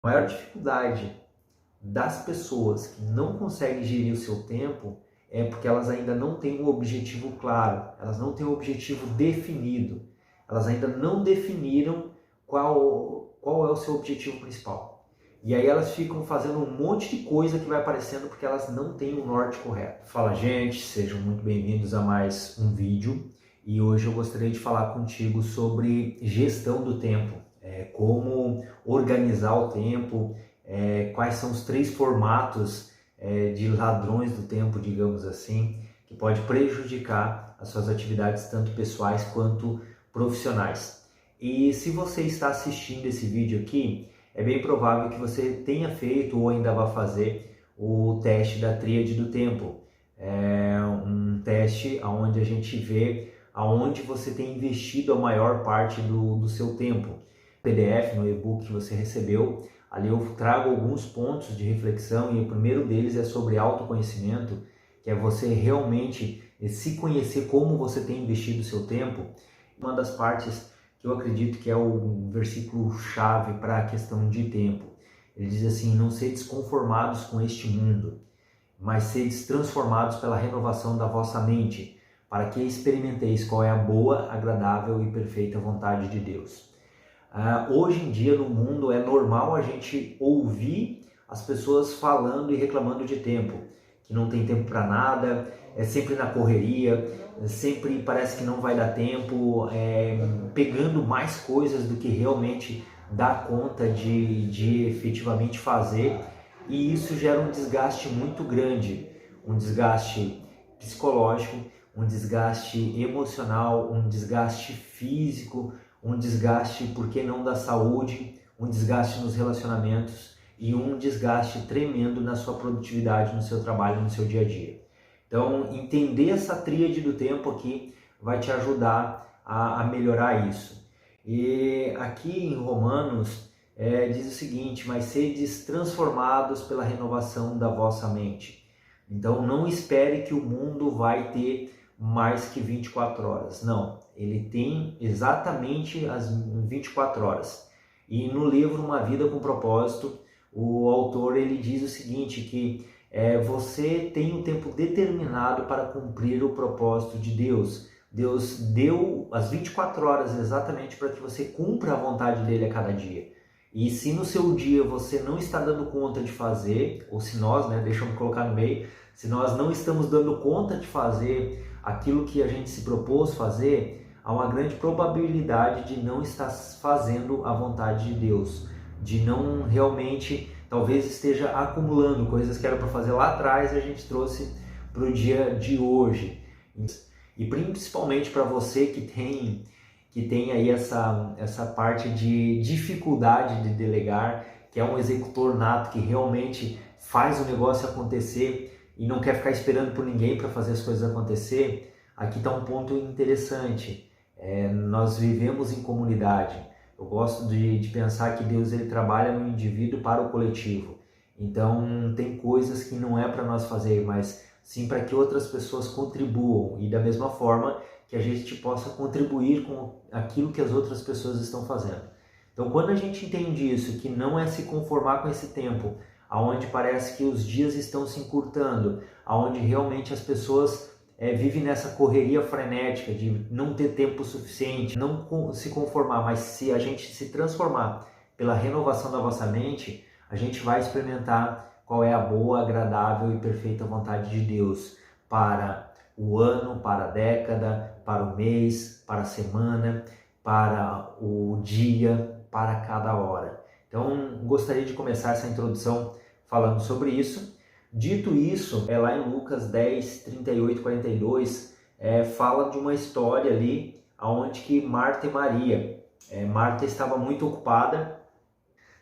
A maior dificuldade das pessoas que não conseguem gerir o seu tempo é porque elas ainda não têm um objetivo claro, elas não têm um objetivo definido, elas ainda não definiram qual é o seu objetivo principal. E aí elas ficam fazendo um monte de coisa que vai aparecendo porque elas não têm o norte correto. Fala, gente, sejam muito bem-vindos a mais um vídeo e hoje eu gostaria de falar contigo sobre gestão do tempo, como organizar o tempo, quais são os 3 formatos de ladrões do tempo, digamos assim, que pode prejudicar as suas atividades tanto pessoais quanto profissionais. E se você está assistindo esse vídeo aqui, é bem provável que você tenha feito ou ainda vá fazer o teste da tríade do tempo. É um teste onde a gente vê aonde você tem investido a maior parte do seu tempo. PDF, no e-book que você recebeu, ali eu trago alguns pontos de reflexão e o primeiro deles é sobre autoconhecimento, que é você realmente se conhecer como você tem investido o seu tempo. Uma das partes que eu acredito que é o versículo-chave para a questão de tempo. Ele diz assim: não sedes conformados com este mundo, mas sedes transformados pela renovação da vossa mente, para que experimenteis qual é a boa, agradável e perfeita vontade de Deus. Hoje em dia no mundo é normal a gente ouvir as pessoas falando e reclamando de tempo, que não tem tempo para nada, é sempre na correria, sempre parece que não vai dar tempo, pegando mais coisas do que realmente dá conta de efetivamente fazer, e isso gera um desgaste muito grande, um desgaste psicológico, um desgaste emocional, um desgaste físico, um desgaste, por que não, da saúde, um desgaste nos relacionamentos e um desgaste tremendo na sua produtividade, no seu trabalho, no seu dia a dia. Então, entender essa tríade do tempo aqui vai te ajudar a melhorar isso. E aqui em Romanos diz o seguinte: mas sedes transformados pela renovação da vossa mente. Então, não espere que o mundo vai ter mais que 24 horas. Não, ele tem exatamente as 24 horas. E no livro Uma Vida com Propósito, o autor ele diz o seguinte, que você tem um tempo determinado para cumprir o propósito de Deus. Deus deu as 24 horas exatamente para que você cumpra a vontade dele a cada dia. E se no seu dia você não está dando conta de fazer, ou se nós, deixa eu me colocar no meio, se nós não estamos dando conta de fazer aquilo que a gente se propôs fazer, há uma grande probabilidade de não estar fazendo a vontade de Deus, de não realmente, talvez esteja acumulando coisas que era para fazer lá atrás e a gente trouxe para o dia de hoje. E principalmente para você que tem aí essa parte de dificuldade de delegar, que é um executor nato que realmente faz o negócio acontecer e não quer ficar esperando por ninguém para fazer as coisas acontecer. Aqui está um ponto interessante. Nós vivemos em comunidade. Eu gosto de pensar que Deus ele trabalha no indivíduo para o coletivo. Então tem coisas que não é para nós fazer, mas sim para que outras pessoas contribuam, e da mesma forma que a gente possa contribuir com aquilo que as outras pessoas estão fazendo. Então quando a gente entende isso, que não é se conformar com esse tempo, aonde parece que os dias estão se encurtando, aonde realmente as pessoas vivem nessa correria frenética de não ter tempo suficiente, não se conformar, mas se a gente se transformar pela renovação da nossa mente, a gente vai experimentar qual é a boa, agradável e perfeita vontade de Deus para o ano, para a década, para o mês, para a semana, para o dia, para cada hora. Então, gostaria de começar essa introdução falando sobre isso. Dito isso, lá em Lucas 10, 38, 42, fala de uma história ali onde que Marta e Maria, Marta estava muito ocupada.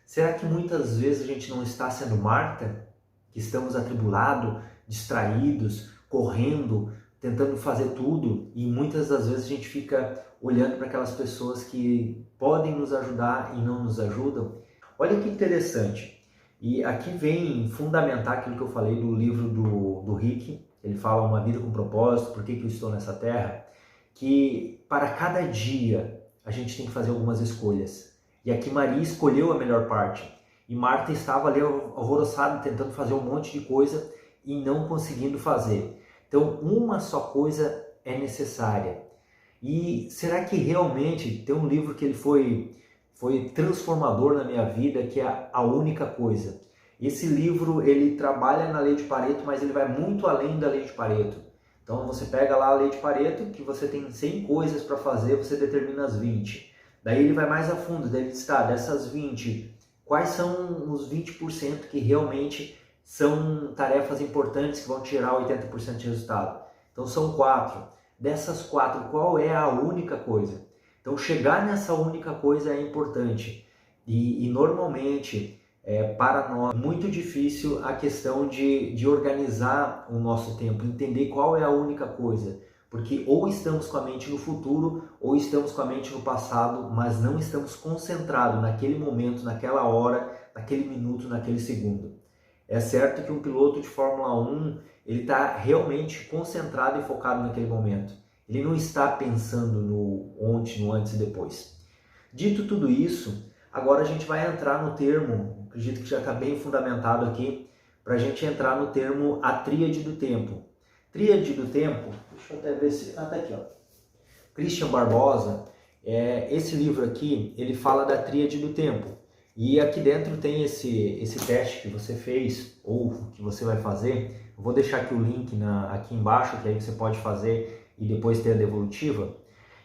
Será que muitas vezes a gente não está sendo Marta? Que estamos atribulados, distraídos, correndo, tentando fazer tudo, e muitas das vezes a gente fica olhando para aquelas pessoas que podem nos ajudar e não nos ajudam. Olha que interessante. E aqui vem fundamentar aquilo que eu falei do livro do Rick. Ele fala Uma Vida com Propósito, por que eu estou nessa terra, que para cada dia a gente tem que fazer algumas escolhas. E aqui Maria escolheu a melhor parte. E Marta estava ali alvoroçada, tentando fazer um monte de coisa e não conseguindo fazer. Então, uma só coisa é necessária. E será que realmente tem um livro que ele foi transformador na minha vida, que é A Única Coisa? Esse livro, ele trabalha na lei de Pareto, mas ele vai muito além da lei de Pareto. Então você pega lá a lei de Pareto, que você tem 100 coisas para fazer, você determina as 20. Daí ele vai mais a fundo, daí ele diz, tá, dessas 20, quais são os 20% que realmente são tarefas importantes que vão tirar 80% de resultado? Então são 4. Dessas 4, qual é a única coisa? Então chegar nessa única coisa é importante. E normalmente, para nós, é muito difícil a questão de organizar o nosso tempo, entender qual é a única coisa. Porque ou estamos com a mente no futuro, ou estamos com a mente no passado, mas não estamos concentrados naquele momento, naquela hora, naquele minuto, naquele segundo. É certo que um piloto de Fórmula 1, ele está realmente concentrado e focado naquele momento. Ele não está pensando no ontem, no antes e depois. Dito tudo isso, agora a gente vai entrar no termo, acredito que já está bem fundamentado aqui, para a gente entrar no termo a tríade do tempo. Tríade do tempo, deixa eu até ver se... Ah, tá aqui, ó. Christian Barbosa, esse livro aqui, ele fala da tríade do tempo. E aqui dentro tem esse teste que você fez, ou que você vai fazer. Eu vou deixar aqui o link aqui embaixo, que aí você pode fazer e depois ter a devolutiva.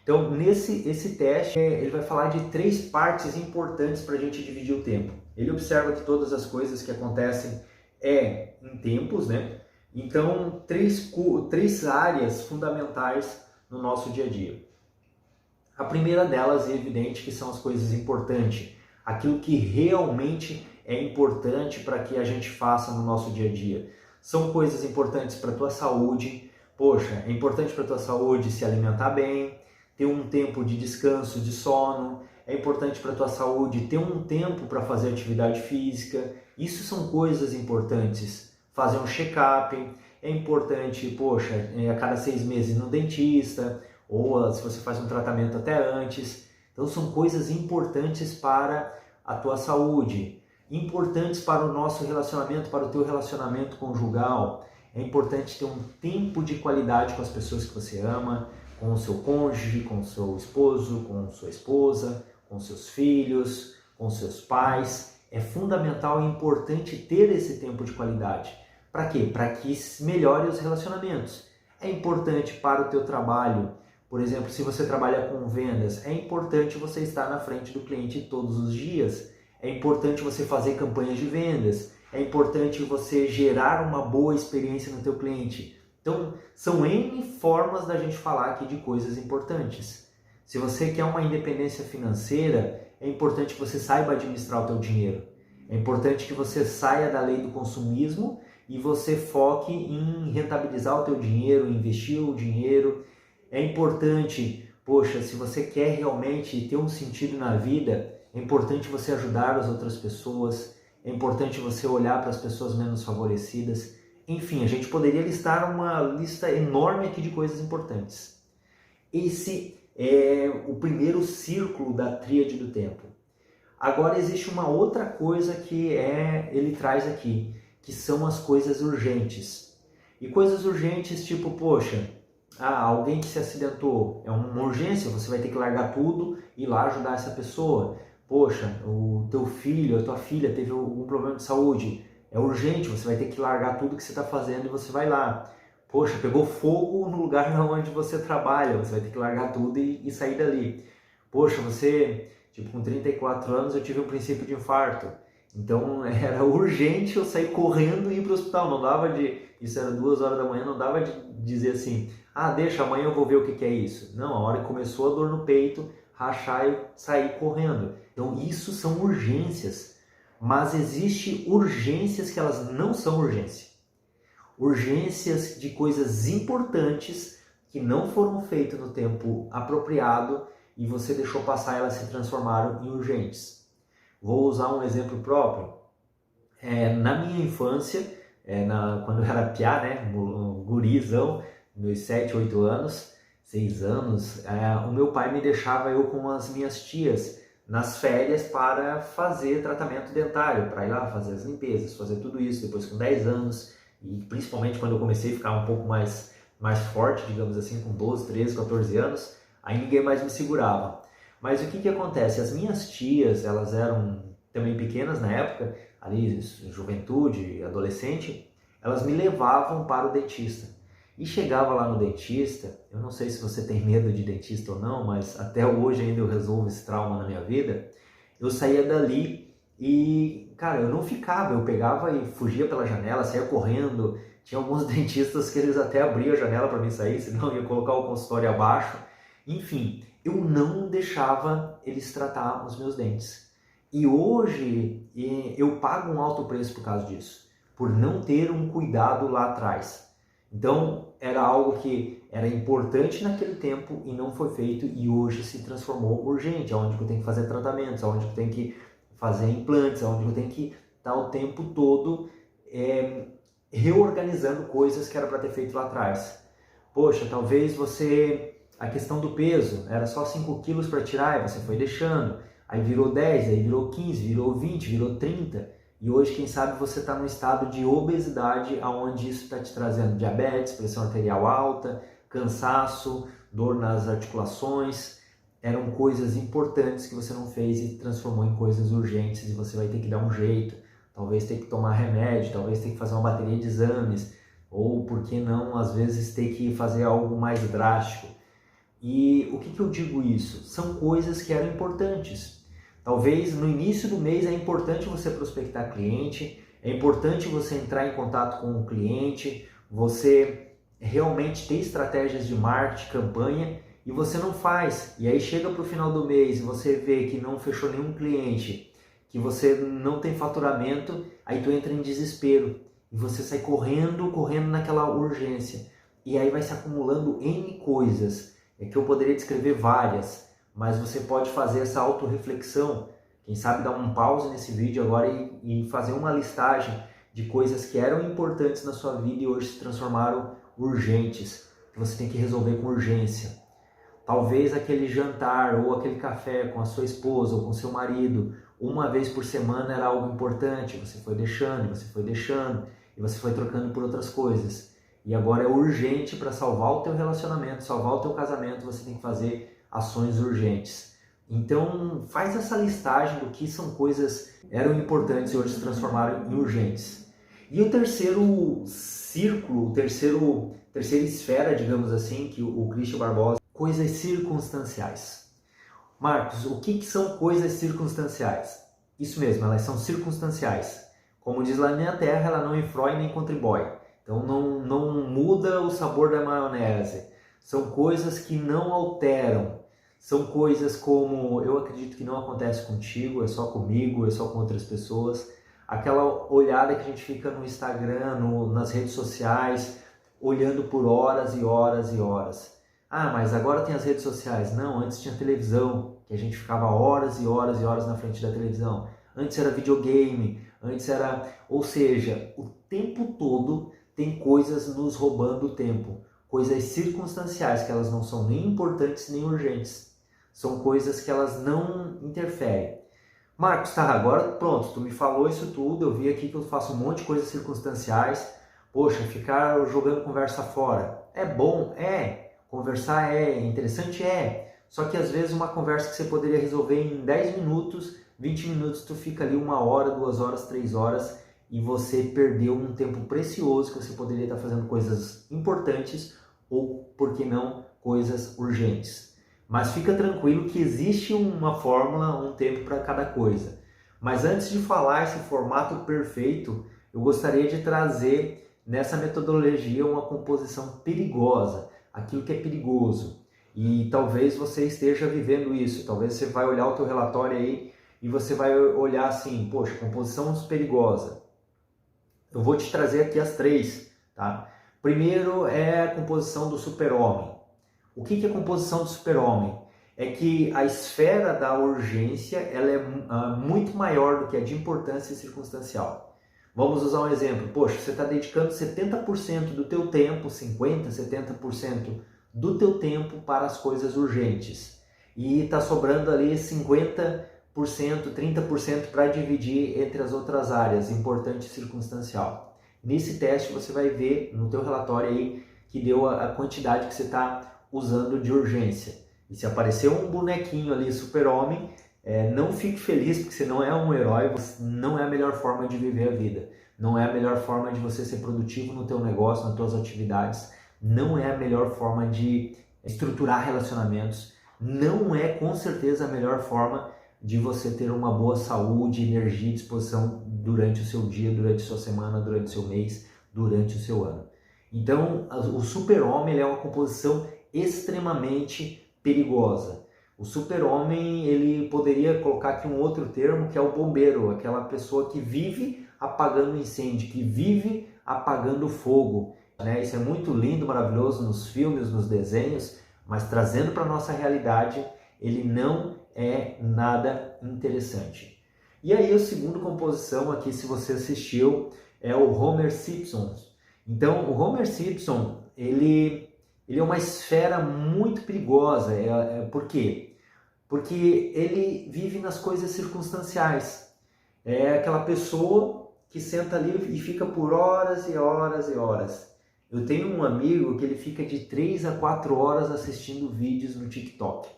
Então, esse teste, ele vai falar de 3 partes importantes para a gente dividir o tempo. Ele observa que todas as coisas que acontecem em tempos, né? Então, 3 áreas fundamentais no nosso dia a dia. A primeira delas é evidente que são as coisas importantes, aquilo que realmente é importante para que a gente faça no nosso dia a dia. São coisas importantes para a tua saúde. Poxa, é importante para a tua saúde se alimentar bem, ter um tempo de descanso, de sono. É importante para a tua saúde ter um tempo para fazer atividade física. Isso são coisas importantes. Fazer um check-up. É importante, poxa, a cada 6 meses ir no dentista, ou se você faz um tratamento até antes. Então são coisas importantes para a tua saúde, importantes para o nosso relacionamento, para o teu relacionamento conjugal. É importante ter um tempo de qualidade com as pessoas que você ama, com o seu cônjuge, com o seu esposo, com sua esposa, com seus filhos, com seus pais. É fundamental e importante ter esse tempo de qualidade. Para quê? Para que melhore os relacionamentos. É importante para o teu trabalho. Por exemplo, se você trabalha com vendas, é importante você estar na frente do cliente todos os dias. É importante você fazer campanhas de vendas. É importante você gerar uma boa experiência no teu cliente. Então, são N formas da gente falar aqui de coisas importantes. Se você quer uma independência financeira, é importante que você saiba administrar o teu dinheiro. É importante que você saia da lei do consumismo e você foque em rentabilizar o teu dinheiro, investir o dinheiro. É importante, poxa, se você quer realmente ter um sentido na vida, é importante você ajudar as outras pessoas, é importante você olhar para as pessoas menos favorecidas. Enfim, a gente poderia listar uma lista enorme aqui de coisas importantes. Esse é o primeiro círculo da tríade do tempo. Agora existe uma outra coisa que ele traz aqui, que são as coisas urgentes. E coisas urgentes tipo, poxa, alguém que se acidentou, é uma urgência, você vai ter que largar tudo e ir lá ajudar essa pessoa. Poxa, o teu filho, a tua filha teve algum problema de saúde, é urgente, você vai ter que largar tudo que você está fazendo e você vai lá. Poxa, pegou fogo no lugar onde você trabalha, você vai ter que largar tudo e sair dali. Poxa, você, com 34 anos eu tive um princípio de infarto. Então era urgente eu sair correndo e ir para o hospital. Não dava isso era 2 horas da manhã, não dava de dizer assim, deixa, amanhã eu vou ver o que é isso. Não, a hora que começou a dor no peito, rachar e sair correndo. Então isso são urgências. Mas existe urgências que elas não são urgência. Urgências de coisas importantes que não foram feitas no tempo apropriado e você deixou passar e elas se transformaram em urgentes. Vou usar um exemplo próprio. Na minha infância, quando eu era piá, um gurizão, meus 7, 8 anos, 6 anos, o meu pai me deixava eu com as minhas tias nas férias para fazer tratamento dentário, para ir lá fazer as limpezas, fazer tudo isso depois com 10 anos, e principalmente quando eu comecei a ficar um pouco mais forte, digamos assim, com 12, 13, 14 anos, aí ninguém mais me segurava. Mas o que acontece? As minhas tias, elas eram também pequenas na época, ali juventude, adolescente, elas me levavam para o dentista. E chegava lá no dentista, eu não sei se você tem medo de dentista ou não, mas até hoje ainda eu resolvo esse trauma na minha vida. Eu saía dali e, cara, eu não ficava, eu pegava e fugia pela janela, saía correndo. Tinha alguns dentistas que eles até abriam a janela para mim sair, senão eu ia colocar o consultório abaixo. Enfim, eu não deixava eles tratar os meus dentes. E hoje eu pago um alto preço por causa disso, por não ter um cuidado lá atrás. Então, era algo que era importante naquele tempo e não foi feito, e hoje se transformou urgente, onde eu tenho que fazer tratamentos, onde eu tenho que fazer implantes, onde eu tenho que estar o tempo todo reorganizando coisas que era para ter feito lá atrás. Poxa, talvez a questão do peso, era só 5 quilos para tirar e você foi deixando, aí virou 10, aí virou 15, virou 20, virou 30. E hoje, quem sabe, você está num estado de obesidade, onde isso está te trazendo diabetes, pressão arterial alta, cansaço, dor nas articulações. Eram coisas importantes que você não fez e transformou em coisas urgentes, e você vai ter que dar um jeito. Talvez ter que tomar remédio, talvez ter que fazer uma bateria de exames, ou, por que não, às vezes ter que fazer algo mais drástico. E o que eu digo isso? São coisas que eram importantes. Talvez no início do mês é importante você prospectar cliente, é importante você entrar em contato com o cliente, você realmente ter estratégias de marketing, campanha, e você não faz. E aí chega para o final do mês e você vê que não fechou nenhum cliente, que você não tem faturamento, aí tu entra em desespero e você sai correndo naquela urgência. E aí vai se acumulando N coisas, que eu poderia descrever várias. Mas você pode fazer essa autorreflexão, quem sabe dar um pause nesse vídeo agora e fazer uma listagem de coisas que eram importantes na sua vida e hoje se transformaram urgentes, que você tem que resolver com urgência. Talvez aquele jantar ou aquele café com a sua esposa ou com seu marido, uma vez por semana era algo importante, você foi deixando e você foi trocando por outras coisas. E agora é urgente para salvar o teu relacionamento, salvar o teu casamento, você tem que fazer ações urgentes. Então faz essa listagem do que são coisas que eram importantes e hoje se transformaram em urgentes. E o terceiro círculo, terceira esfera, digamos assim, que o Christian Barbosa, coisas circunstanciais. Marcos, o que são coisas circunstanciais? Isso mesmo, elas são circunstanciais. Como diz lá na minha terra, ela não influi nem contribui. Então não muda o sabor da maionese. São coisas que não alteram. São coisas como, eu acredito que não acontece contigo, é só comigo, é só com outras pessoas. Aquela olhada que a gente fica no Instagram, nas redes sociais, olhando por horas e horas e horas. Ah, mas agora tem as redes sociais. Não, antes tinha televisão, que a gente ficava horas e horas e horas na frente da televisão. Antes era videogame, antes era... Ou seja, o tempo todo tem coisas nos roubando o tempo. Coisas circunstanciais, que elas não são nem importantes nem urgentes. São coisas que elas não interferem. Marcos, tá, agora pronto, tu me falou isso tudo, eu vi aqui que eu faço um monte de coisas circunstanciais. Poxa, ficar jogando conversa fora. É bom? É. Conversar é interessante? É. Só que às vezes uma conversa que você poderia resolver em 10 minutos, 20 minutos, tu fica ali 1 hora, 2 horas, 3 horas e você perdeu um tempo precioso que você poderia estar fazendo coisas importantes ou, por que não, coisas urgentes. Mas fica tranquilo que existe uma fórmula, um tempo para cada coisa. Mas antes de falar esse formato perfeito, eu gostaria de trazer nessa metodologia uma composição perigosa, aquilo que é perigoso. E talvez você esteja vivendo isso, talvez você vai olhar o teu relatório aí e você vai olhar assim, poxa, composição perigosa. Eu vou te trazer aqui as 3, tá? Primeiro é a composição do super-homem. O que é a composição do super-homem? É que a esfera da urgência ela é muito maior do que a de importância circunstancial. Vamos usar um exemplo. Poxa, você está dedicando 70% do teu tempo, 50%, 70% do teu tempo para as coisas urgentes. E está sobrando ali 50% 30% para dividir entre as outras áreas, importante e circunstancial. Nesse teste você vai ver no teu relatório aí que deu a quantidade que você está usando de urgência. E se aparecer um bonequinho ali, super-homem, não fique feliz porque você não é um herói, não é a melhor forma de viver a vida. Não é a melhor forma de você ser produtivo no teu negócio, nas tuas atividades. Não é a melhor forma de estruturar relacionamentos. Não é com certeza a melhor forma de você ter uma boa saúde, energia e disposição durante o seu dia, durante a sua semana, durante o seu mês, durante o seu ano. Então, o super-homem é uma composição extremamente perigosa. O super-homem, ele poderia colocar aqui um outro termo, que é o bombeiro, aquela pessoa que vive apagando incêndio, que vive apagando fogo. Isso é muito lindo, maravilhoso nos filmes, nos desenhos, mas trazendo para a nossa realidade, ele não é nada interessante. E aí a segunda composição aqui, se você assistiu, é o Homer Simpson. Então, o Homer Simpson, ele é uma esfera muito perigosa. Por quê? Porque ele vive nas coisas circunstanciais. É aquela pessoa que senta ali e fica por horas e horas e horas. Eu tenho um amigo que ele fica de 3 a 4 horas assistindo vídeos no TikTok.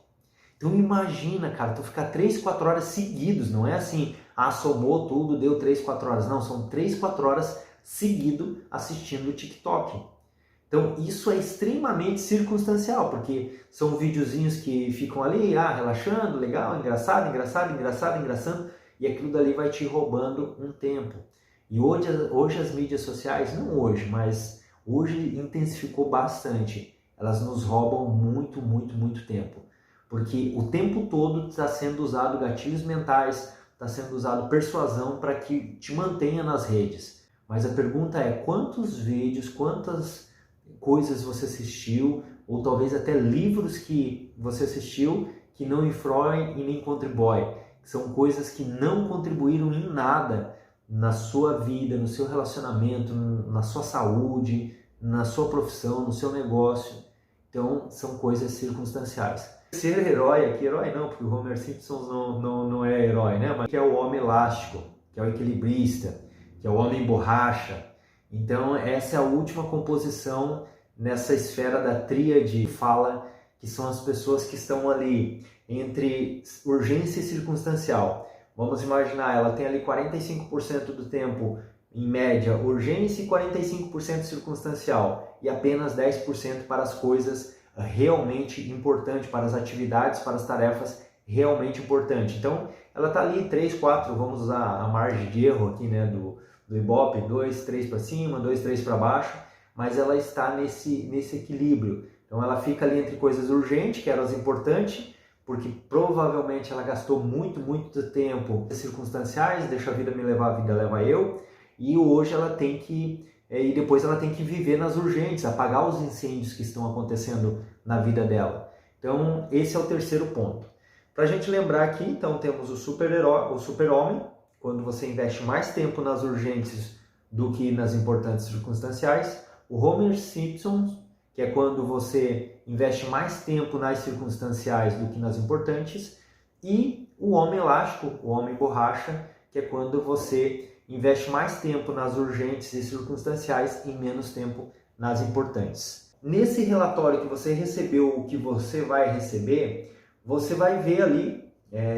Então imagina, cara, tu ficar 3, 4 horas seguidos, não é assim, somou tudo, deu 3, 4 horas. Não, são 3, 4 horas seguido assistindo o TikTok. Então isso é extremamente circunstancial, porque são videozinhos que ficam ali, relaxando, legal, engraçado, e aquilo dali vai te roubando um tempo. E hoje as mídias sociais, não hoje, mas hoje intensificou bastante. Elas nos roubam muito, muito, muito tempo. Porque o tempo todo está sendo usado gatilhos mentais, está sendo usado persuasão para que te mantenha nas redes. Mas a pergunta é, quantos vídeos, quantas coisas você assistiu, ou talvez até livros que você assistiu que não influem e nem contribuem, que são coisas que não contribuíram em nada na sua vida, no seu relacionamento, na sua saúde, na sua profissão, no seu negócio. Então, são coisas circunstanciais. Ser herói aqui, herói não, porque o Homer Simpson não é herói, né? Mas que é o homem elástico, que é o equilibrista, que é o homem borracha. Então, essa é a última composição nessa esfera da tríade que fala que são as pessoas que estão ali entre urgência e circunstancial. Vamos imaginar, ela tem ali 45% do tempo, em média, urgência e 45% circunstancial e apenas 10% para as coisas realmente importantes, para as atividades, para as tarefas realmente importantes. Então, ela está ali 3, 4, vamos usar a margem de erro aqui, né, do Ibope, 2, 3 para cima, 2, 3 para baixo, mas ela está nesse equilíbrio. Então, ela fica ali entre coisas urgentes, que eram as importantes, porque provavelmente ela gastou muito, muito tempo circunstanciais, deixa a vida me levar, a vida leva eu, e hoje ela tem que, e depois ela tem que viver nas urgentes, apagar os incêndios que estão acontecendo na vida dela. Então, esse é o terceiro ponto. Para a gente lembrar aqui, então, temos o super-herói, o super-homem, quando você investe mais tempo nas urgentes do que nas importantes circunstanciais. O Homer Simpson, que é quando você investe mais tempo nas circunstanciais do que nas importantes. E o homem elástico, o homem borracha, que é quando você investe mais tempo nas urgentes e circunstanciais e menos tempo nas importantes. Nesse relatório que você recebeu, o que você vai receber, você vai ver ali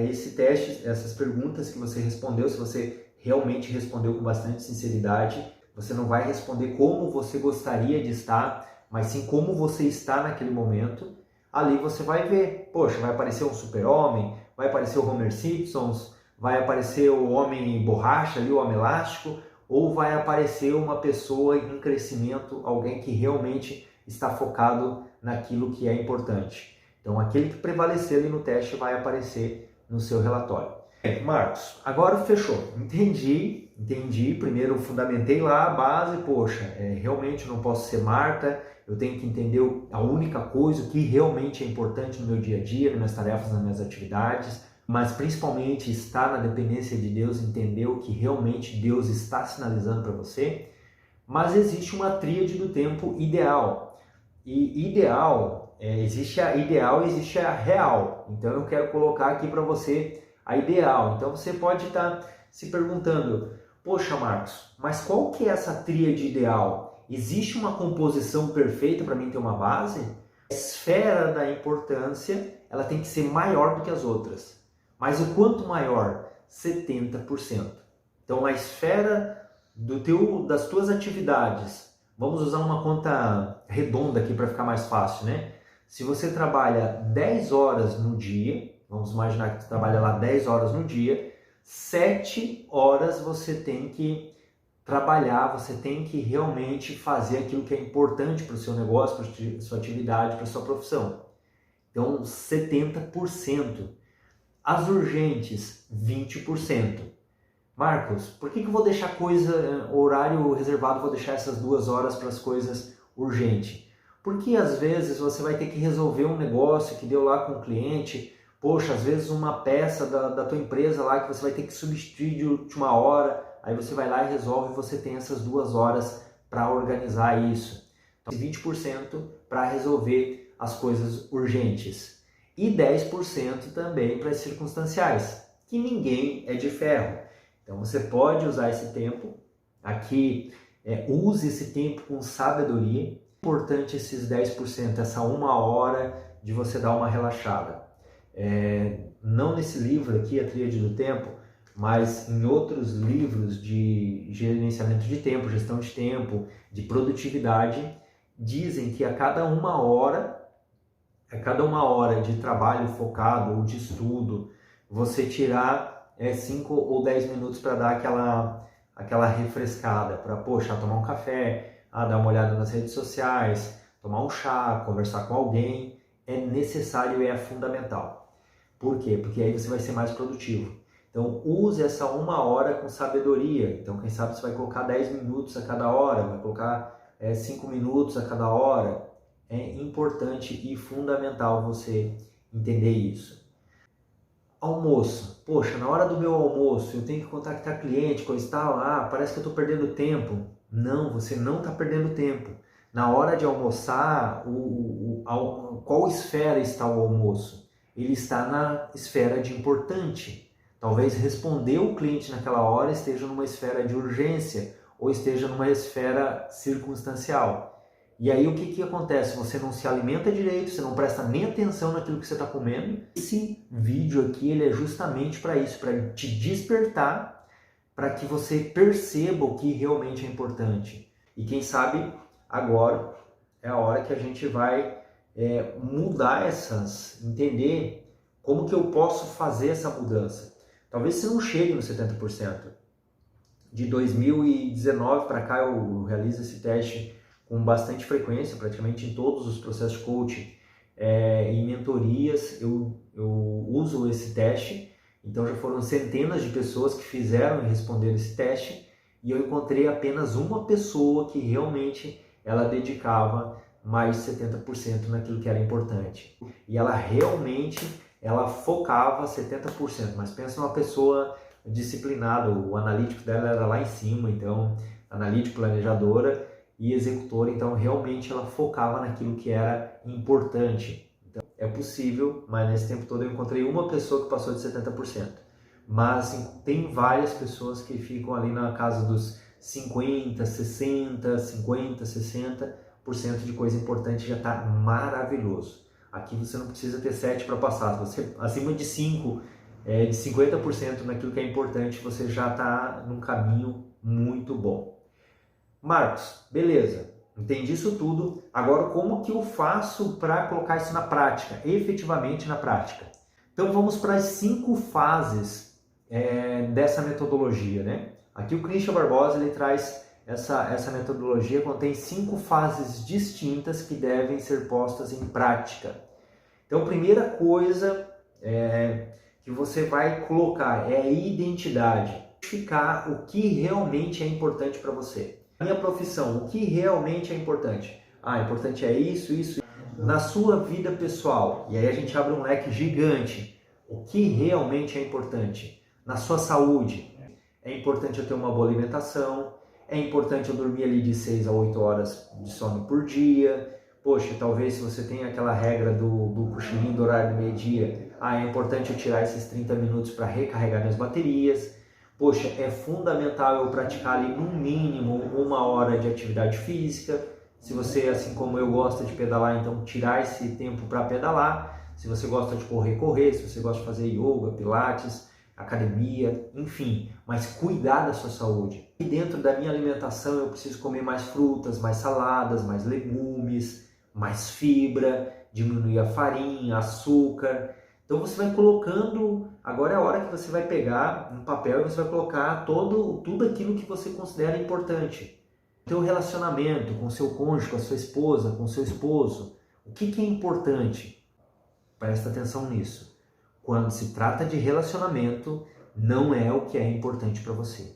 esse teste, essas perguntas que você respondeu, se você realmente respondeu com bastante sinceridade. Você não vai responder como você gostaria de estar, mas sim como você está naquele momento. Ali você vai ver, poxa, vai aparecer um super-homem, vai aparecer o Homer Simpson, vai aparecer o homem borracha ali, o homem elástico, ou vai aparecer uma pessoa em crescimento, alguém que realmente está focado naquilo que é importante. Então, aquele que prevalecer ali no teste vai aparecer no seu relatório. Marcos, agora fechou. Entendi. Primeiro fundamentei lá a base, poxa, realmente eu não posso ser Marta, eu tenho que entender a única coisa, o que realmente é importante no meu dia a dia, nas minhas tarefas, nas minhas atividades, mas principalmente estar na dependência de Deus, entender o que realmente Deus está sinalizando para você. Mas existe uma tríade do tempo ideal. E ideal, existe a ideal e existe a real. Então eu quero colocar aqui para você a ideal. Então você pode estar se perguntando, poxa Marcos, mas qual que é essa tríade ideal? Existe uma composição perfeita para mim ter uma base? A esfera da importância, ela tem que ser maior do que as outras. Mas o quanto maior? 70%. Então a esfera das tuas atividades, vamos usar uma conta redonda aqui para ficar mais fácil, né? Se você trabalha 10 horas no dia, vamos imaginar que você trabalha lá 10 horas no dia, 7 horas você tem que trabalhar, você tem que realmente fazer aquilo que é importante para o seu negócio, para a sua atividade, para a sua profissão. Então, 70%. As urgentes, 20%. Marcos, por que eu vou deixar horário reservado, vou deixar essas 2 horas para as coisas urgentes? Porque às vezes você vai ter que resolver um negócio que deu lá com o cliente, poxa, às vezes uma peça da tua empresa lá que você vai ter que substituir de última hora, aí você vai lá e resolve e você tem essas 2 horas para organizar isso. Então, 20% para resolver as coisas urgentes e 10% também para as circunstanciais, que ninguém é de ferro. Então você pode usar esse tempo, aqui use esse tempo com sabedoria. Importante esses 10%, essa 1 hora de você dar uma relaxada. Não nesse livro aqui, A Tríade do Tempo, mas em outros livros de gerenciamento de tempo, gestão de tempo, de produtividade, dizem que a cada uma hora de trabalho focado ou de estudo, você tirar 5 ou 10 minutos para dar aquela refrescada, para, poxa, tomar um café, dar uma olhada nas redes sociais, tomar um chá, conversar com alguém, é necessário e é fundamental. Por quê? Porque aí você vai ser mais produtivo. Então, use essa 1 hora com sabedoria. Então, quem sabe você vai colocar 10 minutos a cada hora, vai colocar 5 minutos a cada hora. É importante e fundamental você entender isso. Almoço. Poxa, na hora do meu almoço eu tenho que contactar cliente, coisa e tal. Parece que eu estou perdendo tempo. Não, você não está perdendo tempo. Na hora de almoçar, qual esfera está o almoço? Ele está na esfera de importante. Talvez responder o cliente naquela hora esteja numa esfera de urgência ou esteja numa esfera circunstancial. E aí o que acontece? Você não se alimenta direito, você não presta nem atenção naquilo que você está comendo. Esse vídeo aqui ele é justamente para isso, para te despertar, para que você perceba o que realmente é importante. E quem sabe agora é a hora que a gente vai mudar entender como que eu posso fazer essa mudança. Talvez você não chegue no 70%. De 2019 para cá eu realizo esse teste com bastante frequência, praticamente em todos os processos de coaching e mentorias eu uso esse teste. Então já foram centenas de pessoas que fizeram e responderam esse teste e eu encontrei apenas uma pessoa que realmente ela dedicava mais de 70% naquilo que era importante. E ela realmente focava 70%, mas pensa numa pessoa disciplinada, o analítico dela era lá em cima, então analítico, planejadora e executora, então realmente ela focava naquilo que era importante. Então, é possível, mas nesse tempo todo eu encontrei uma pessoa que passou de 70%. Mas tem várias pessoas que ficam ali na casa dos 50, 60, 50, 60% de coisa importante já está maravilhoso. Aqui você não precisa ter 7 para passar. Se você acima de 5, de 50% naquilo que é importante, você já está num caminho muito bom. Marcos, beleza, entendi isso tudo. Agora, como que eu faço para colocar isso na prática, efetivamente na prática? Então, vamos para as 5 fases dessa metodologia, né? Aqui o Christian Barbosa ele traz essa metodologia, contém 5 fases distintas que devem ser postas em prática. Então, a primeira coisa que você vai colocar é a identidade. Identificar o que realmente é importante para você. Minha profissão, o que realmente é importante? Importante é isso, isso. Na sua vida pessoal, e aí a gente abre um leque gigante. O que realmente é importante? Na sua saúde, é importante eu ter uma boa alimentação, é importante eu dormir ali de 6 a 8 horas de sono por dia. Poxa, talvez se você tem aquela regra do cochilinho do horário do meio-dia, é importante eu tirar esses 30 minutos para recarregar minhas baterias. Poxa, é fundamental eu praticar ali no mínimo 1 hora de atividade física. Se você, assim como eu, gosta de pedalar, então tirar esse tempo para pedalar. Se você gosta de correr, correr. Se você gosta de fazer yoga, pilates, academia, enfim. Mas cuidar da sua saúde. E dentro da minha alimentação eu preciso comer mais frutas, mais saladas, mais legumes, mais fibra, diminuir a farinha, açúcar. Então você vai colocando, agora é a hora que você vai pegar um papel e você vai colocar tudo aquilo que você considera importante. O teu relacionamento com o seu cônjuge, com a sua esposa, com o seu esposo. O que é importante? Presta atenção nisso. Quando se trata de relacionamento, não é o que é importante para você.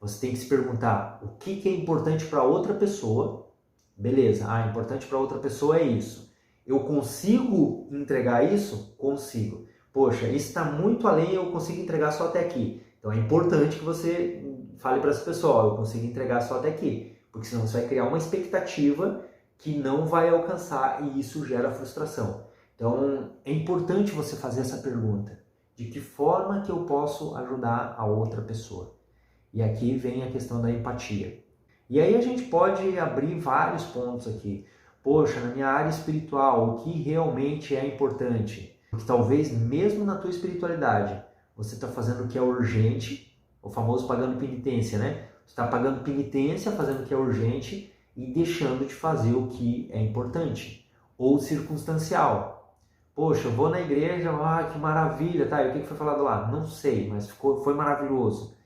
Você tem que se perguntar o que é importante para outra pessoa. Beleza, importante para outra pessoa é isso. Eu consigo entregar isso? Consigo. Poxa, isso está muito além, eu consigo entregar só até aqui. Então é importante que você fale para essa pessoa, eu consigo entregar só até aqui. Porque senão você vai criar uma expectativa que não vai alcançar e isso gera frustração. Então é importante você fazer essa pergunta. De que forma que eu posso ajudar a outra pessoa? E aqui vem a questão da empatia. E aí a gente pode abrir vários pontos aqui. Poxa, na minha área espiritual, o que realmente é importante? Porque talvez mesmo na tua espiritualidade, você está fazendo o que é urgente, o famoso pagando penitência, né? Você está pagando penitência, fazendo o que é urgente e deixando de fazer o que é importante. Ou circunstancial. Poxa, eu vou na igreja, que maravilha, tá? E o que foi falado lá? Não sei, mas foi maravilhoso.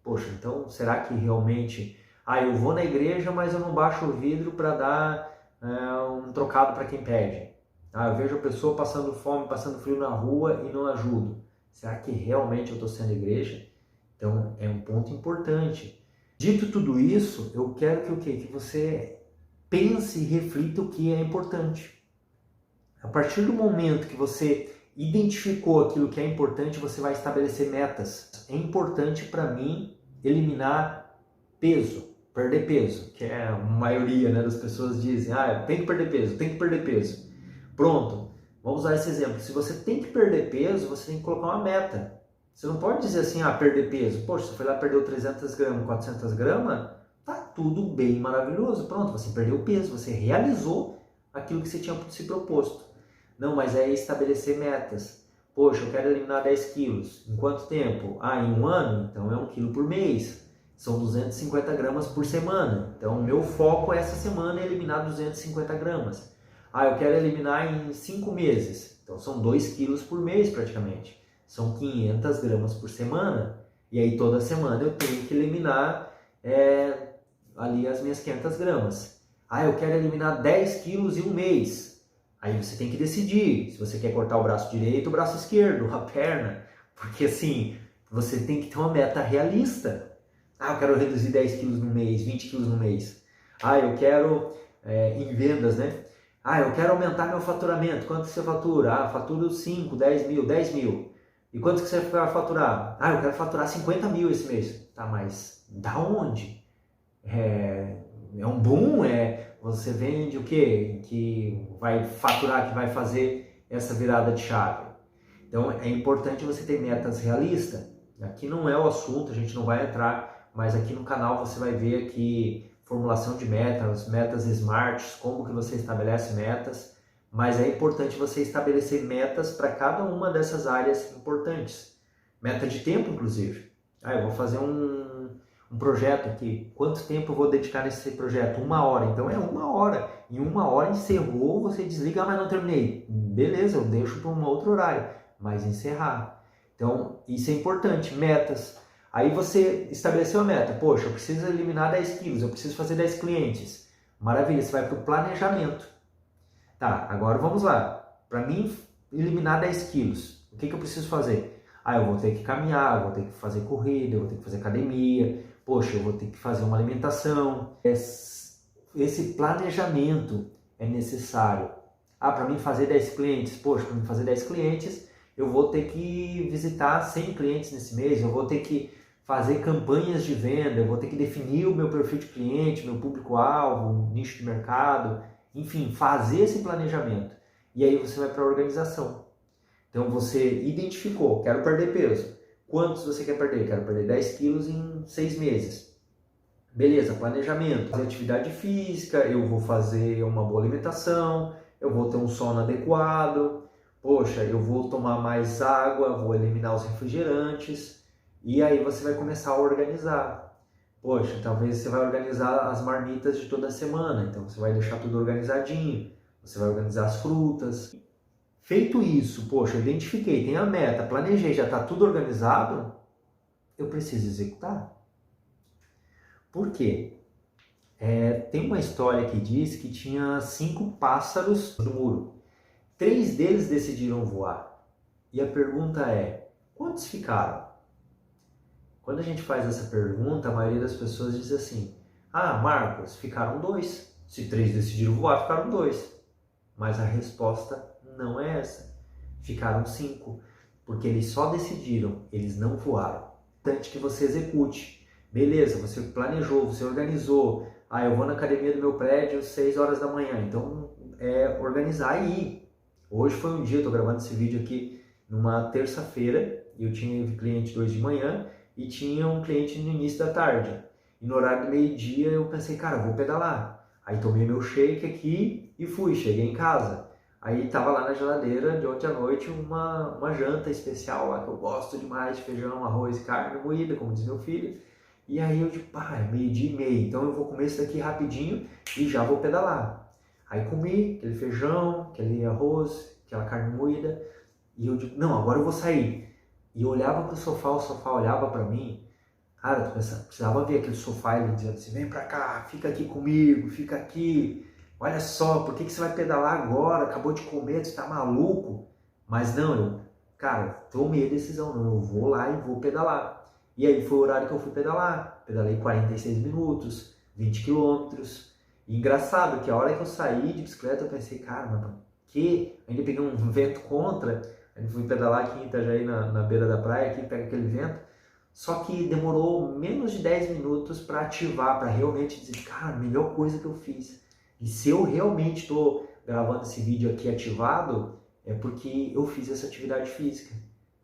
Poxa, então será que realmente... eu vou na igreja, mas eu não baixo o vidro para dar um trocado para quem pede. Eu vejo a pessoa passando fome, passando frio na rua e não ajudo. Será que realmente eu estou sendo igreja? Então é um ponto importante. Dito tudo isso, eu quero que o quê? Que você pense e reflita o que é importante. A partir do momento que você identificou aquilo que é importante, você vai estabelecer metas. É importante para mim eliminar peso. Perder peso, que é a maioria, né, das pessoas dizem, tem que perder peso, tem que perder peso. Pronto, vamos usar esse exemplo. Se você tem que perder peso, você tem que colocar uma meta. Você não pode dizer assim, perder peso. Poxa, você foi lá e perdeu 300 gramas, 400 gramas, tá tudo bem maravilhoso. Pronto, você perdeu peso, você realizou aquilo que você tinha se proposto. Não, mas é estabelecer metas. Poxa, eu quero eliminar 10 quilos. Em quanto tempo? Em 1 ano? Então é 1 quilo por mês. São 250 gramas por semana. Então, o meu foco essa semana é eliminar 250 gramas. Eu quero eliminar em 5 meses. Então, são 2 quilos por mês praticamente. São 500 gramas por semana. E aí, toda semana eu tenho que eliminar ali as minhas 500 gramas. Eu quero eliminar 10 quilos em 1 mês. Aí você tem que decidir se você quer cortar o braço direito ou o braço esquerdo, a perna. Porque assim, você tem que ter uma meta realista. Eu quero reduzir 10 quilos no mês, 20 quilos no mês. Eu quero, em vendas, né? Eu quero aumentar meu faturamento. Quanto você fatura? Faturo 5, 10 mil, 10 mil. E quanto que você vai faturar? Eu quero faturar 50 mil esse mês. Tá, mas da onde? É um boom? Você vende o quê? Que vai faturar, que vai fazer essa virada de chave. Então, é importante você ter metas realistas. Aqui não é o assunto, a gente não vai entrar... Mas aqui no canal você vai ver aqui formulação de metas, metas SMART, como que você estabelece metas. Mas é importante você estabelecer metas para cada uma dessas áreas importantes. Meta de tempo, inclusive. Eu vou fazer um projeto aqui. Quanto tempo eu vou dedicar nesse projeto? 1 hora. Então é 1 hora. Em 1 hora encerrou, você desliga, mas não terminei. Beleza, eu deixo para um outro horário. Mas encerrar. Então isso é importante. Metas. Aí você estabeleceu a meta, poxa, eu preciso eliminar 10 quilos, eu preciso fazer 10 clientes. Maravilha, você vai para o planejamento. Tá, agora vamos lá. Para mim eliminar 10 quilos, o que eu preciso fazer? Eu vou ter que caminhar, eu vou ter que fazer corrida, eu vou ter que fazer academia, poxa, eu vou ter que fazer uma alimentação. Esse planejamento é necessário. Para mim fazer 10 clientes, poxa, para mim fazer 10 clientes, eu vou ter que visitar 100 clientes nesse mês, eu vou ter que fazer campanhas de venda, eu vou ter que definir o meu perfil de cliente, meu público-alvo, nicho de mercado, enfim, fazer esse planejamento. E aí você vai para a organização. Então você identificou, quero perder peso. Quantos você quer perder? Quero perder 10 quilos em 6 meses. Beleza, planejamento. Fazer atividade física, eu vou fazer uma boa alimentação, eu vou ter um sono adequado, poxa, eu vou tomar mais água, vou eliminar os refrigerantes. E aí você vai começar a organizar. Poxa, talvez você vai organizar as marmitas de toda semana, então você vai deixar tudo organizadinho, você vai organizar as frutas. Feito isso, poxa, identifiquei, tenho a meta, planejei, já está tudo organizado, eu preciso executar. Por quê? Tem uma história que diz que tinha 5 pássaros no muro. 3 deles decidiram voar. E a pergunta é, quantos ficaram? Quando a gente faz essa pergunta, a maioria das pessoas diz assim, ah, Marcos, ficaram 2. Se 3 decidiram voar, ficaram 2. Mas a resposta não é essa. Ficaram 5. Porque eles só decidiram, eles não voaram. Importante que você execute. Beleza, você planejou, você organizou. Ah, eu vou na academia do meu prédio às 6 horas da manhã. Então, organizar aí. Hoje foi um dia, eu estou gravando esse vídeo aqui numa terça-feira. Eu tinha cliente 2 de manhã e tinha um cliente no início da tarde. E no horário do meio-dia eu pensei, cara, eu vou pedalar. Aí tomei meu shake aqui e fui, cheguei em casa. Aí tava lá na geladeira de ontem à noite uma janta especial lá que eu gosto demais, de feijão, arroz e carne moída, como diz meu filho. E aí eu digo, pá, é 12:30, então eu vou comer isso daqui rapidinho e já vou pedalar. Aí comi aquele feijão, aquele arroz, aquela carne moída. E eu digo, não, agora eu vou sair. E eu olhava pro sofá, o sofá olhava para mim. Cara, tu precisava ver aquele sofá ele dizendo assim, vem pra cá, fica aqui comigo, fica aqui. Olha só, por que você vai pedalar agora? Acabou de comer, tu tá maluco? Mas não, cara, tomei a decisão, não, eu vou lá e vou pedalar. E aí foi o horário que eu fui pedalar. Pedalei 46 minutos, 20 quilômetros. E engraçado que a hora que eu saí de bicicleta eu pensei, cara, mano, que? Ainda peguei um vento contra, aí fui pedalar aqui em Itajaí na beira da praia, aqui pega aquele vento. Só que demorou menos de 10 minutos para ativar, para realmente dizer, cara, a melhor coisa que eu fiz. E se eu realmente estou gravando esse vídeo aqui ativado, é porque eu fiz essa atividade física.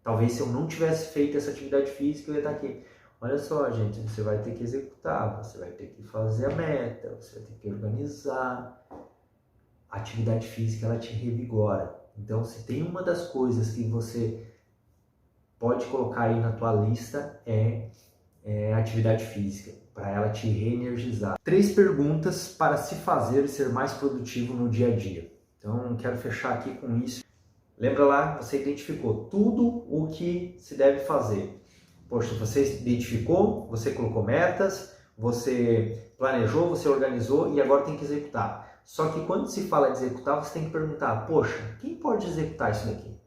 Talvez se eu não tivesse feito essa atividade física, eu ia estar aqui. Olha só, gente, você vai ter que executar, você vai ter que fazer a meta, você vai ter que organizar. A atividade física, ela te revigora. Então, se tem uma das coisas que você pode colocar aí na tua lista é atividade física, para ela te reenergizar. 3 perguntas para se fazer e ser mais produtivo no dia a dia. Então, quero fechar aqui com isso. Lembra lá, você identificou tudo o que se deve fazer. Poxa, você identificou, você colocou metas, você planejou, você organizou e agora tem que executar. Só que quando se fala de executar, você tem que perguntar, poxa, quem pode executar isso daqui?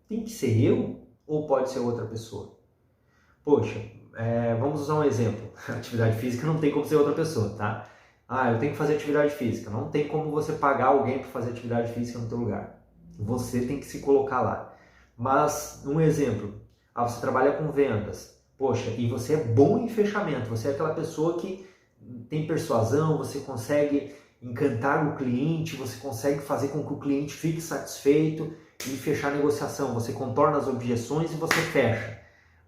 Tem que ser eu ou pode ser outra pessoa? Poxa, vamos usar um exemplo. Atividade física não tem como ser outra pessoa, tá? Ah, eu tenho que fazer atividade física. Não tem como você pagar alguém para fazer atividade física no teu lugar. Você tem que se colocar lá. Mas, um exemplo, você trabalha com vendas. Poxa, e você é bom em fechamento. Você é aquela pessoa que tem persuasão, você consegue encantar o cliente, você consegue fazer com que o cliente fique satisfeito e fechar a negociação. Você contorna as objeções e você fecha.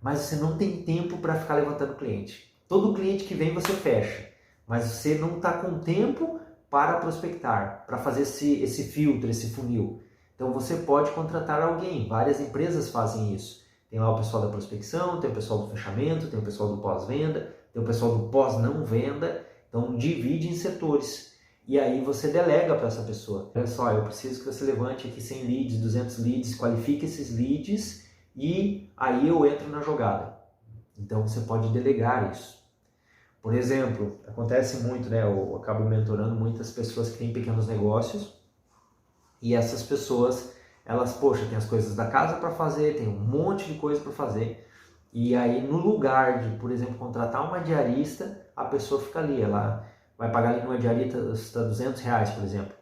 Mas você não tem tempo para ficar levantando cliente. Todo cliente que vem você fecha, mas você não está com tempo para prospectar, para fazer esse filtro, esse funil. Então você pode contratar alguém, várias empresas fazem isso. Tem lá o pessoal da prospecção, tem o pessoal do fechamento, tem o pessoal do pós-venda, tem o pessoal do pós-não-venda. Então divide em setores e aí você delega para essa pessoa. Olha só, eu preciso que você levante aqui 100 leads, 200 leads, qualifique esses leads e aí eu entro na jogada. Então você pode delegar isso. Por exemplo, acontece muito, né? Eu acabo mentorando muitas pessoas que têm pequenos negócios. E essas pessoas, elas, poxa, tem as coisas da casa para fazer, tem um monte de coisa para fazer. E aí, no lugar de, por exemplo, contratar uma diarista, a pessoa fica ali. Ela vai pagar ali numa diarista R$200, por exemplo.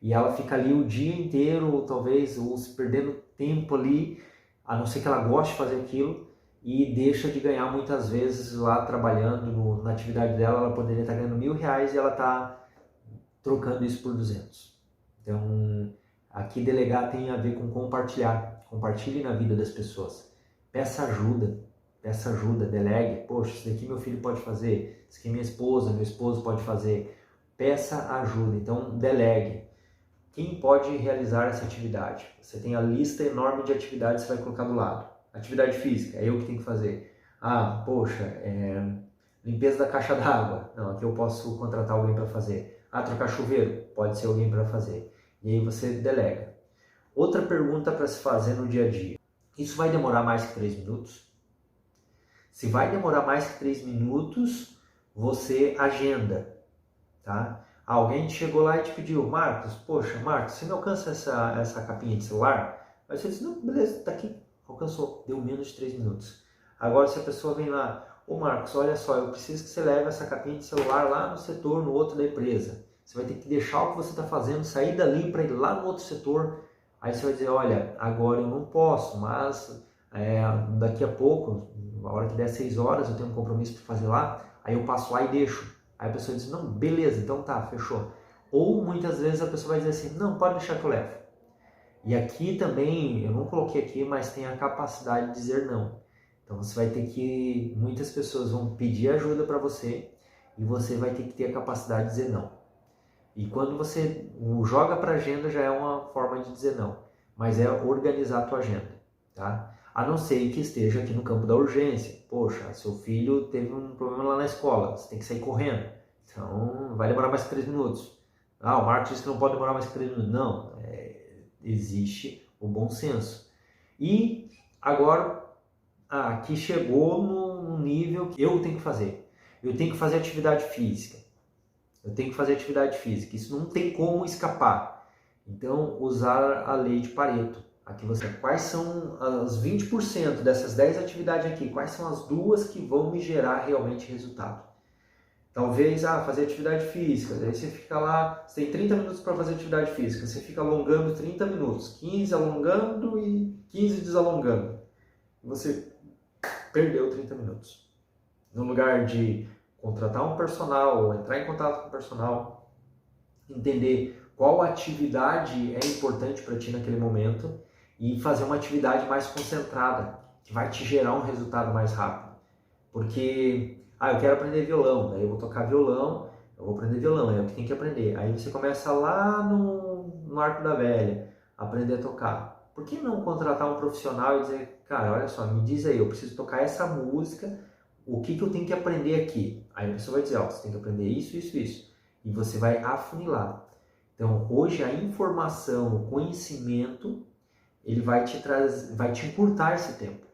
E ela fica ali o dia inteiro, ou talvez, ou se perdendo tempo ali, a não ser que ela goste de fazer aquilo, e deixa de ganhar muitas vezes lá trabalhando na atividade dela. Ela poderia estar ganhando R$1.000 e ela está trocando isso por 200. Então, aqui delegar tem a ver com compartilhar. compartilhe na vida das pessoas. Peça ajuda, delegue. Poxa, isso daqui meu filho pode fazer, isso aqui minha esposa, meu esposo pode fazer. Peça ajuda, então delegue. Quem pode realizar essa atividade? Você tem a lista enorme de atividades que você vai colocar do lado. Atividade física, é eu que tenho que fazer. Ah, poxa, limpeza da caixa d'água. Não, aqui eu posso contratar alguém para fazer. Ah, trocar chuveiro, pode ser alguém para fazer. E aí você delega. Outra pergunta para se fazer no dia a dia. Isso vai demorar mais que 3 minutos? Se vai demorar mais que 3 minutos, você agenda, tá? Alguém chegou lá e te pediu, Marcos, poxa, Marcos, você me alcança essa capinha de celular? Aí você disse, não, beleza, tá aqui, alcançou, deu menos de 3 minutos. Agora se a pessoa vem lá, ô Marcos, olha só, eu preciso que você leve essa capinha de celular lá no setor, no outro da empresa. Você vai ter que deixar o que você está fazendo, sair dali para ir lá no outro setor. Aí você vai dizer, olha, agora eu não posso, mas daqui a pouco, na hora que der 6 horas, eu tenho um compromisso para fazer lá, aí eu passo lá e deixo. Aí a pessoa diz, não, beleza, então tá, fechou. Ou muitas vezes a pessoa vai dizer assim, não, pode deixar que eu levo. E aqui também, eu não coloquei aqui, mas tem a capacidade de dizer não. Então você vai ter que, muitas pessoas vão pedir ajuda para você e você vai ter que ter a capacidade de dizer não. E quando você joga para a agenda já é uma forma de dizer não, mas é organizar a tua agenda, tá? A não ser que esteja aqui no campo da urgência. Poxa, seu filho teve um problema lá na escola, você tem que sair correndo. Então, vai demorar mais que 3 minutos. Ah, o Marcos disse que não pode demorar mais que 3 minutos. Não, existe o bom senso. E agora, aqui chegou no nível que eu tenho que fazer. Eu tenho que fazer atividade física. Isso não tem como escapar. Então, usar a lei de Pareto. Aqui quais são as 20% dessas 10 atividades aqui? Quais são as 2 que vão me gerar realmente resultado? Talvez, fazer atividade física. Daí você fica lá, você tem 30 minutos para fazer atividade física. Você fica alongando 30 minutos. 15 alongando e 15 desalongando. Você perdeu 30 minutos. No lugar de contratar um personal ou entrar em contato com o personal, entender qual atividade é importante para ti naquele momento e fazer uma atividade mais concentrada, que vai te gerar um resultado mais rápido. Porque, eu quero aprender violão, daí eu vou tocar violão, eu vou aprender violão, é o que tem que aprender. Aí você começa lá no Arco da Velha, aprender a tocar. Por que não contratar um profissional e dizer, cara, olha só, me diz aí, eu preciso tocar essa música, o que eu tenho que aprender aqui? Aí a pessoa vai dizer, você tem que aprender isso. E você vai afunilar. Então, hoje a informação, o conhecimento, ele vai te encurtar esse tempo.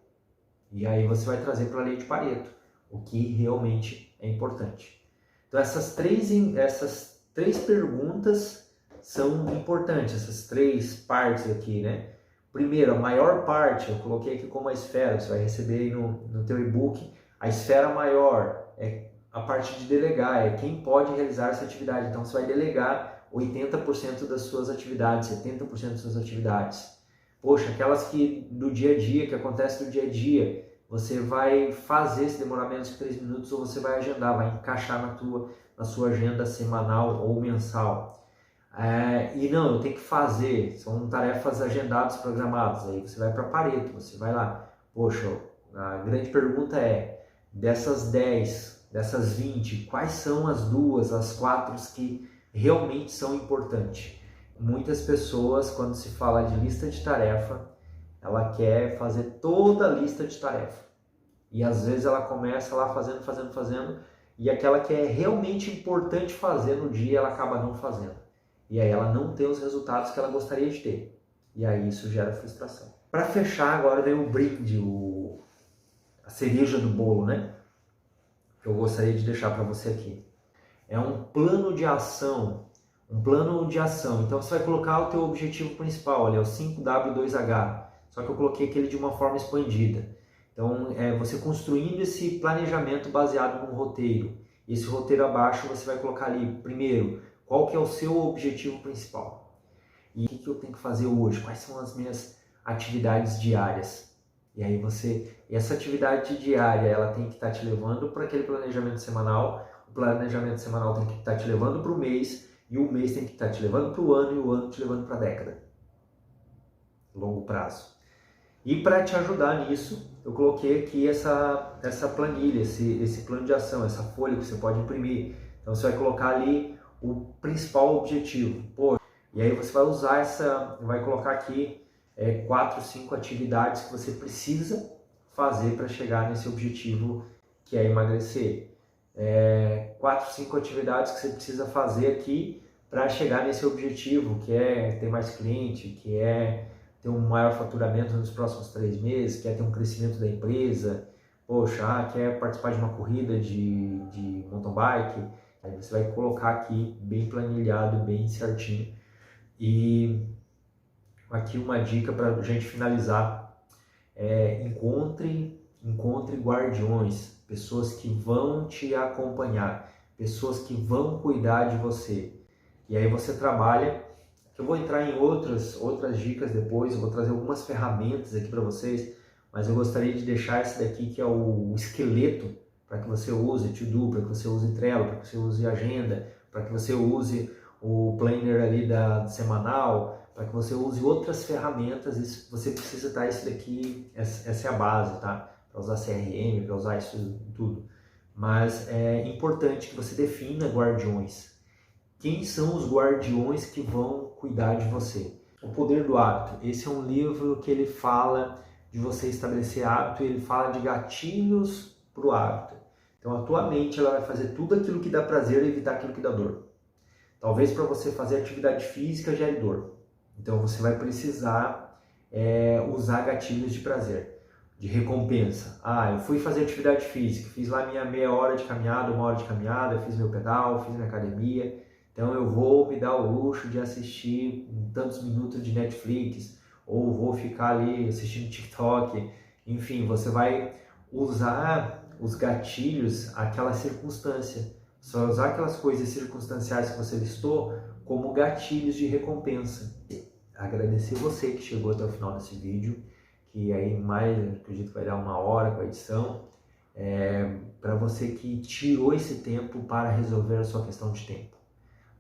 E aí você vai trazer para a lei de Pareto, o que realmente é importante. Então, essas três perguntas são importantes, essas 3 partes aqui, né? Primeiro, a maior parte, eu coloquei aqui como a esfera, você vai receber aí no teu e-book. A esfera maior é a parte de delegar, é quem pode realizar essa atividade. Então, você vai delegar 80% das suas atividades, 70% das suas atividades. Poxa, aquelas que do dia a dia, que acontecem no dia a dia, você vai fazer se demorar menos de 3 minutos ou você vai agendar, vai encaixar na sua agenda semanal ou mensal. E não, eu tenho que fazer, são tarefas agendadas, programadas. Aí você vai para Pareto, você vai lá. Poxa, a grande pergunta é, dessas 10, dessas 20, quais são as 2, as 4 que realmente são importantes? Muitas pessoas, quando se fala de lista de tarefa, ela quer fazer toda a lista de tarefa. E às vezes ela começa lá fazendo, e aquela que é realmente importante fazer no dia, ela acaba não fazendo. E aí ela não tem os resultados que ela gostaria de ter. E aí isso gera frustração. Para fechar, agora vem o brinde, a cereja do bolo, né? Que eu gostaria de deixar para você aqui. É um plano de ação. Então você vai colocar o teu objetivo principal, ali é o 5W2H. Só que eu coloquei aquele de uma forma expandida. Então, você construindo esse planejamento baseado num roteiro. Esse roteiro abaixo você vai colocar ali, primeiro, qual que é o seu objetivo principal? E o que eu tenho que fazer hoje? Quais são as minhas atividades diárias? E aí essa atividade diária, ela tem que estar te levando para aquele planejamento semanal. O planejamento semanal tem que estar te levando para o mês. E o mês tem que estar te levando para o ano e o ano te levando para a década. Longo prazo. E para te ajudar nisso, eu coloquei aqui essa planilha, esse plano de ação, essa folha que você pode imprimir. Então você vai colocar ali o principal objetivo. Pô, e aí você vai usar vai colocar aqui 4, 5 atividades que você precisa fazer para chegar nesse objetivo que é emagrecer. 4, 5 atividades que você precisa fazer aqui para chegar nesse objetivo, que é ter mais cliente, que é ter um maior faturamento nos próximos 3 meses, quer ter um crescimento da empresa, poxa, quer participar de uma corrida de mountain bike. Aí você vai colocar aqui bem planilhado, bem certinho. E aqui uma dica para a gente finalizar: encontre guardiões, pessoas que vão te acompanhar, pessoas que vão cuidar de você. E aí você trabalha, que eu vou entrar em outras dicas depois, eu vou trazer algumas ferramentas aqui para vocês, mas eu gostaria de deixar esse daqui que é o esqueleto para que você use To-Do, para que você use Trello, para que você use Agenda, para que você use o planner ali da semanal, para que você use outras ferramentas. Você precisa estar esse daqui, essa é a base, tá? Para usar CRM, para usar isso tudo. Mas é importante que você defina guardiões. Quem são os guardiões que vão cuidar de você? O Poder do Hábito. Esse é um livro que ele fala de você estabelecer hábito, e ele fala de gatilhos para o hábito. Então a tua mente ela vai fazer tudo aquilo que dá prazer e evitar aquilo que dá dor. Talvez para você fazer atividade física gere dor. Então você vai precisar usar gatilhos de prazer, de recompensa. Eu fui fazer atividade física, fiz lá minha meia hora de caminhada, 1 hora de caminhada, fiz meu pedal, fiz minha academia. Então eu vou me dar o luxo de assistir tantos minutos de Netflix, ou vou ficar ali assistindo TikTok. Enfim, você vai usar os gatilhos àquela circunstância. Você vai usar aquelas coisas circunstanciais que você listou como gatilhos de recompensa. Agradecer você que chegou até o final desse vídeo, que aí acredito que vai dar 1 hora com a edição. Para você que tirou esse tempo para resolver a sua questão de tempo.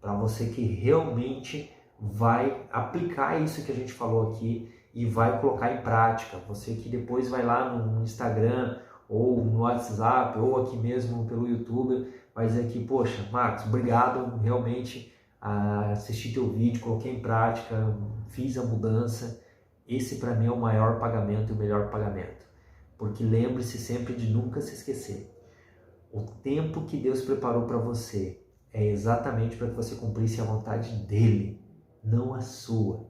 Para você que realmente vai aplicar isso que a gente falou aqui e vai colocar em prática. Você que depois vai lá no Instagram ou no WhatsApp ou aqui mesmo pelo YouTube, vai dizer que, poxa, Marcos, obrigado, realmente assisti teu vídeo, coloquei em prática, fiz a mudança. Esse para mim é o maior pagamento e o melhor pagamento. Porque lembre-se sempre de nunca se esquecer. O tempo que Deus preparou para você é exatamente para que você cumprisse a vontade dele, não a sua.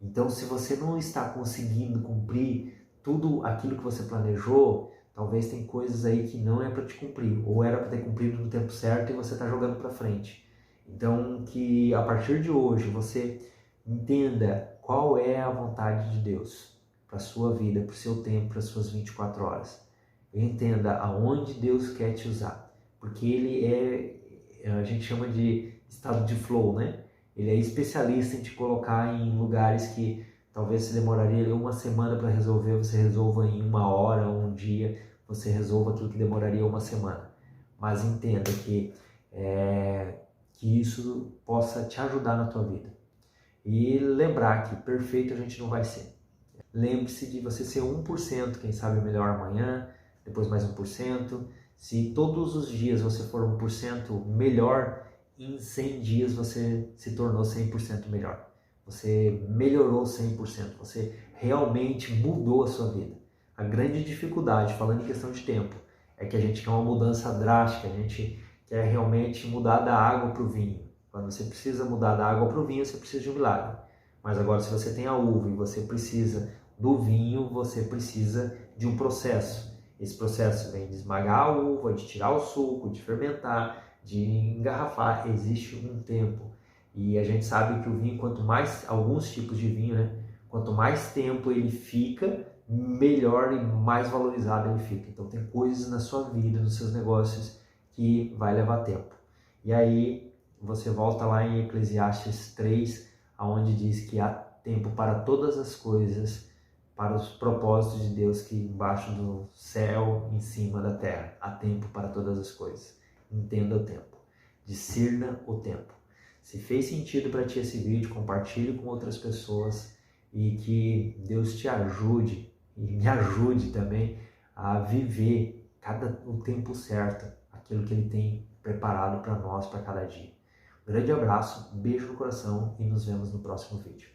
Então, se você não está conseguindo cumprir tudo aquilo que você planejou, talvez tem coisas aí que não é para te cumprir, ou era para ter cumprido no tempo certo e você está jogando para frente. Então, que a partir de hoje você entenda qual é a vontade de Deus para a sua vida, para o seu tempo, para as suas 24 horas. Entenda aonde Deus quer te usar, porque Ele a gente chama de estado de flow, né? Ele é especialista em te colocar em lugares que talvez você demoraria ali 1 semana para resolver, você resolva em 1 hora ou 1 dia, você resolva aquilo que demoraria 1 semana. Mas entenda que isso possa te ajudar na tua vida. E lembrar que perfeito a gente não vai ser. Lembre-se de você ser 1%, quem sabe melhor amanhã, depois mais 1%. Se todos os dias você for 1% melhor, em 100 dias você se tornou 100% melhor. Você melhorou 100%, você realmente mudou a sua vida. A grande dificuldade, falando em questão de tempo, é que a gente quer uma mudança drástica, a gente quer realmente mudar da água para o vinho. Quando você precisa mudar da água para o vinho, você precisa de um milagre. Mas agora, se você tem a uva e você precisa do vinho, você precisa de um processo. Esse processo vem de esmagar a uva, de tirar o suco, de fermentar, de engarrafar. Existe um tempo. E a gente sabe que o vinho, quanto mais, alguns tipos de vinho, né? Quanto mais tempo ele fica, melhor e mais valorizado ele fica. Então tem coisas na sua vida, nos seus negócios, que vai levar tempo. E aí você volta lá em Eclesiastes 3, onde diz que há tempo para todas as coisas, para os propósitos de Deus que embaixo do céu, em cima da terra. Há tempo para todas as coisas. Entenda o tempo. Discirna o tempo. Se fez sentido para ti esse vídeo, compartilhe com outras pessoas e que Deus te ajude e me ajude também a viver o tempo certo, aquilo que Ele tem preparado para nós, para cada dia. Um grande abraço, um beijo no coração e nos vemos no próximo vídeo.